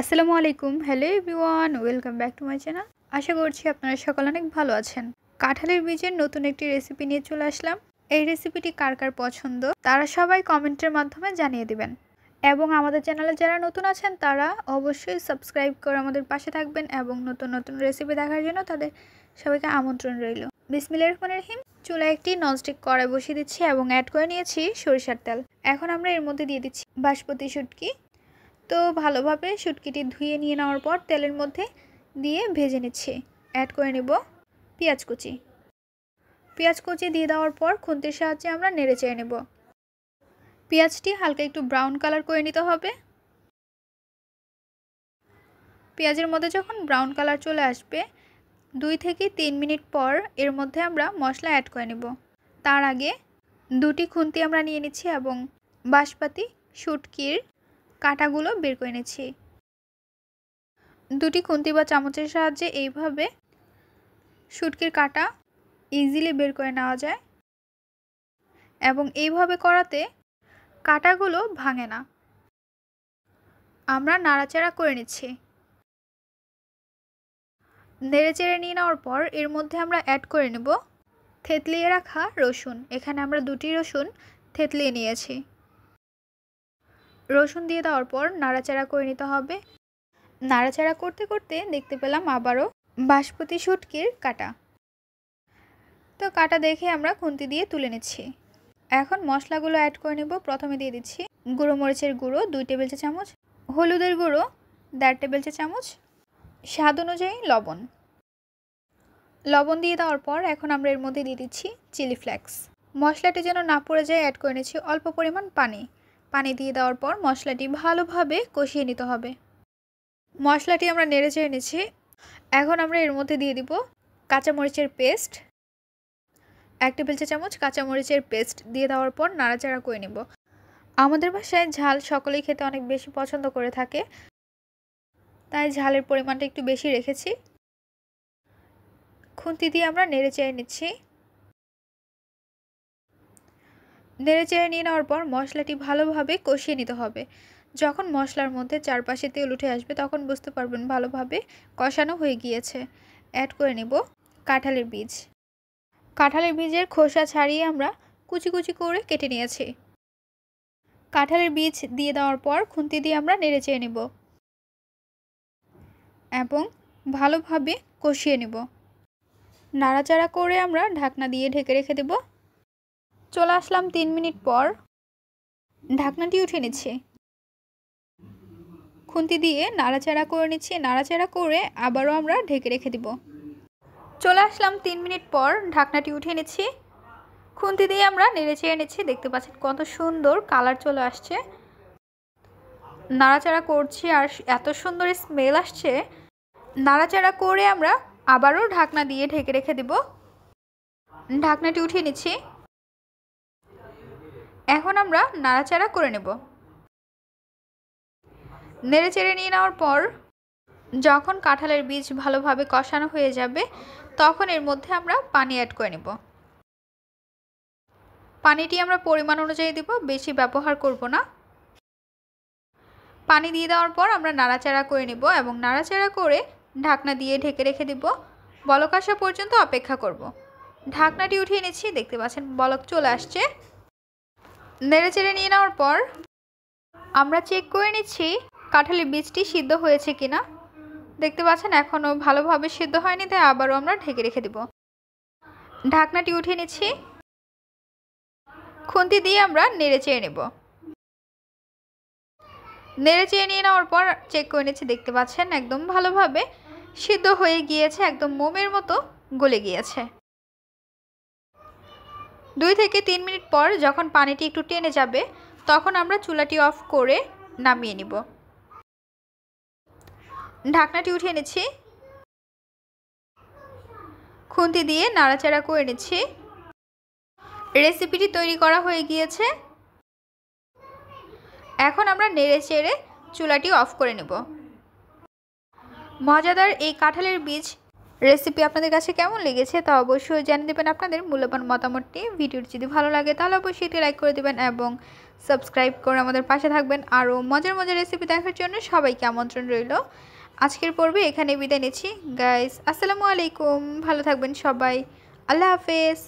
আসসালামু আলাইকুম। Hello everyone, welcome back to my channel. আশা করছি আপনারা সকলে অনেক ভালো আছেন। কাঁঠালের বীজের নতুন একটি রেসিপি নিয়ে চলে আসলাম। এই রেসিপিটি কার কার পছন্দ তারা সবাই কমেন্টের মাধ্যমে জানিয়ে দিবেন। এবং আমাদের চ্যানেলে যারা নতুন আছেন তারা অবশ্যই সাবস্ক্রাইব করে আমাদের পাশে থাকবেন এবং নতুন নতুন রেসিপি দেখার জন্য তাদের সবাইকে আমন্ত্রণ রইল। বিসমিল্লাহির রহমানির রহিম। চুলায় একটি ননস্টিক কড়াই বসিয়ে দিচ্ছি এবং অ্যাড করে নিয়েছি সরিষার তেল। এখন আমরা এর মধ্যে দিয়ে দিচ্ছি বাসমতি শুটকি। তো ভালোভাবে শুটকিটি ধুয়ে নিয়ে নেওয়ার পর তেলের মধ্যে দিয়ে ভেজে নিচ্ছি। অ্যাড করে নেব পেঁয়াজ কুচি দিয়ে দেওয়ার পর খুন্তির সাহায্যে আমরা নেড়ে চেড়ে নেব। পেঁয়াজটি হালকা একটু ব্রাউন কালার করে নিতে হবে। পেঁয়াজের মধ্যে যখন ব্রাউন কালার চলে আসবে 2 থেকে 3 মিনিট পর এর মধ্যে আমরা মশলা অ্যাড করে নেব। তার আগে দুটি খুন্তি আমরা নিয়ে নিচ্ছি এবং বাসমতি শুটকির কাঁটাগুলো বের করে নিচ্ছি। দুটি খুন্তি বা চামচের সাহায্যে এইভাবে শুটকির কাঁটা ইজিলি বের করে নেওয়া যায় এবং এইভাবে করাতে কাঁটাগুলো ভাঙে না। আমরা নাড়াচাড়া করে নিচ্ছি। নেড়েচেড়ে নিয়ে নেওয়ার পর এর মধ্যে আমরা অ্যাড করে নেব থেতলিয়ে রাখা রসুন। এখানে আমরা 2টি রসুন থেতলিয়ে নিয়েছি। রসুন দিয়ে দেওয়ার পর নাড়াচাড়া করে নিতে হবে। নাড়াচাড়া করতে করতে দেখতে পেলাম আবারও বাসমতি শুটকির কাঁটা। তো কাঁটা দেখে আমরা খুন্তি দিয়ে তুলে নিচ্ছি। এখন মশলাগুলো অ্যাড করে নেব। প্রথমে দিয়ে দিচ্ছি গুঁড়ো মরিচের গুঁড়ো 2 টেবিল চা চামচ, হলুদের গুঁড়ো 1.5 টেবিল চা চামচ, স্বাদ অনুযায়ী লবণ দিয়ে দেওয়ার পর এখন আমরা এর মধ্যে দিয়ে দিচ্ছি চিলি ফ্লেক্স। মশলাটি যেন না পড়ে যায় অ্যাড করে নিচ্ছি অল্প পরিমাণ পানি দিয়ে দেওয়ার পর মশলাটি ভালোভাবে কষিয়ে নিতে হবে। মশলাটি আমরা নেড়ে চেড়ে নিচ্ছি। এখন আমরা এর মধ্যে দিয়ে দিব কাঁচামরিচের পেস্ট 1 টেবিল চা চামচ। কাঁচামরিচের পেস্ট দিয়ে দেওয়ার পর নাড়াচাড়া করে নেব। আমাদের বাসায় ঝাল সকলেই খেতে অনেক বেশি পছন্দ করে থাকে, তাই ঝালের পরিমাণটা একটু বেশি রেখেছি। খুন্তি দিয়ে আমরা নেড়ে চেড়ে নিচ্ছি। নেড়ে চেড়ে নিয়ে নেওয়ার পর মশলাটি ভালোভাবে কষিয়ে নিতে হবে। যখন মশলার মধ্যে চারপাশে তেল উঠে আসবে তখন বুঝতে পারবেন ভালোভাবে কষানো হয়ে গিয়েছে। অ্যাড করে নেব কাঁঠালের বীজের খোসা ছাড়িয়ে আমরা কুচি কুচি করে কেটে নিয়েছি। কাঁঠালের বীজ দিয়ে দেওয়ার পর খুন্তি দিয়ে আমরা নেড়ে চেড়ে নেব এবং ভালোভাবে কষিয়ে নেব। নাড়াচাড়া করে আমরা ঢাকনা দিয়ে ঢেকে রেখে দেব। চলে আসলাম 3 মিনিট পর। ঢাকনাটি উঠে নিচ্ছি। খুন্তি দিয়ে নাড়াচাড়া করে নিচ্ছি। নাড়াচাড়া করে আবারও আমরা ঢেকে রেখে দেব। চলে আসলাম 3 মিনিট পর। ঢাকনাটি উঠিয়ে নিচ্ছি। খুন্তি দিয়ে আমরা নেড়ে চেড়ে নিচ্ছি। দেখতে পাচ্ছেন কত সুন্দর কালার চলে আসছে। নাড়াচাড়া করছি আর এত সুন্দর স্মেল আসছে। নাড়াচাড়া করে আমরা আবারও ঢাকনা দিয়ে ঢেকে রেখে দেব। ঢাকনাটি উঠিয়ে নিচ্ছি। এখন আমরা নাড়াচাড়া করে নেব। নেড়ে চেড়ে নিয়ে নেওয়ার পর যখন কাঁঠালের বীজ ভালোভাবে কষানো হয়ে যাবে তখন এর মধ্যে আমরা পানি অ্যাড করে নেব। পানিটি আমরা পরিমাণ অনুযায়ী দেব, বেশি ব্যবহার করব না। পানি দিয়ে দেওয়ার পর আমরা নাড়াচাড়া করে নেব এবং নাড়াচাড়া করে ঢাকনা দিয়ে ঢেকে রেখে দেব। বলক আসা পর্যন্ত অপেক্ষা করব। ঢাকনাটি উঠিয়ে নিচ্ছি। দেখতে পাচ্ছেন বলক চলে আসছে। নেড়ে চেড়ে নিয়ে নেওয়ার পর আমরা চেক করে নিচ্ছি কাঁঠালের বীজটি সিদ্ধ হয়েছে কিনা। দেখতে পাচ্ছেন এখনও ভালোভাবে সিদ্ধ হয়নি, তাই আবারও আমরা ঢেকে রেখে দেব। ঢাকনাটি উঠিয়ে নিচ্ছি। খুন্তি দিয়ে আমরা নেড়ে চেড়ে নেব। নেড়ে চেড়ে নিয়ে নেওয়ার পর চেক করে নিচ্ছি। দেখতে পাচ্ছেন একদম ভালোভাবে সিদ্ধ হয়ে গিয়েছে, একদম মোমের মতো গলে গিয়েছে। 2 থেকে 3 মিনিট পর যখন পানিটি একটু টেনে যাবে তখন আমরা চুলাটি অফ করে নামিয়ে নিব। ঢাকনাটি উঠিয়ে নিচ্ছি। খুন্তি দিয়ে নাড়াচাড়া করে নিচ্ছি। রেসিপিটি তৈরি করা হয়ে গিয়েছে। এখন আমরা নেড়ে চেড়ে চুলাটি অফ করে নেব। মজাদার এই কাঁঠালের বীজ রেসিপি আপনাদের কাছে কেমন লেগেছে তা অবশ্যই জানিয়ে দেবেন আপনাদের মূল্যবান মতামতটি। ভিডিওটি যদি ভালো লাগে তাহলে অবশ্যই এটি লাইক করে দেবেন এবং সাবস্ক্রাইব করে আমাদের পাশে থাকবেন। আরও মজার মজার রেসিপি দেখার জন্য সবাইকে আমন্ত্রণ রইল। আজকের পর্বে এখানে বিদায় নিচ্ছি গাইস। আসসালামু আলাইকুম, ভালো থাকবেন সবাই। আল্লাহ হাফেজ।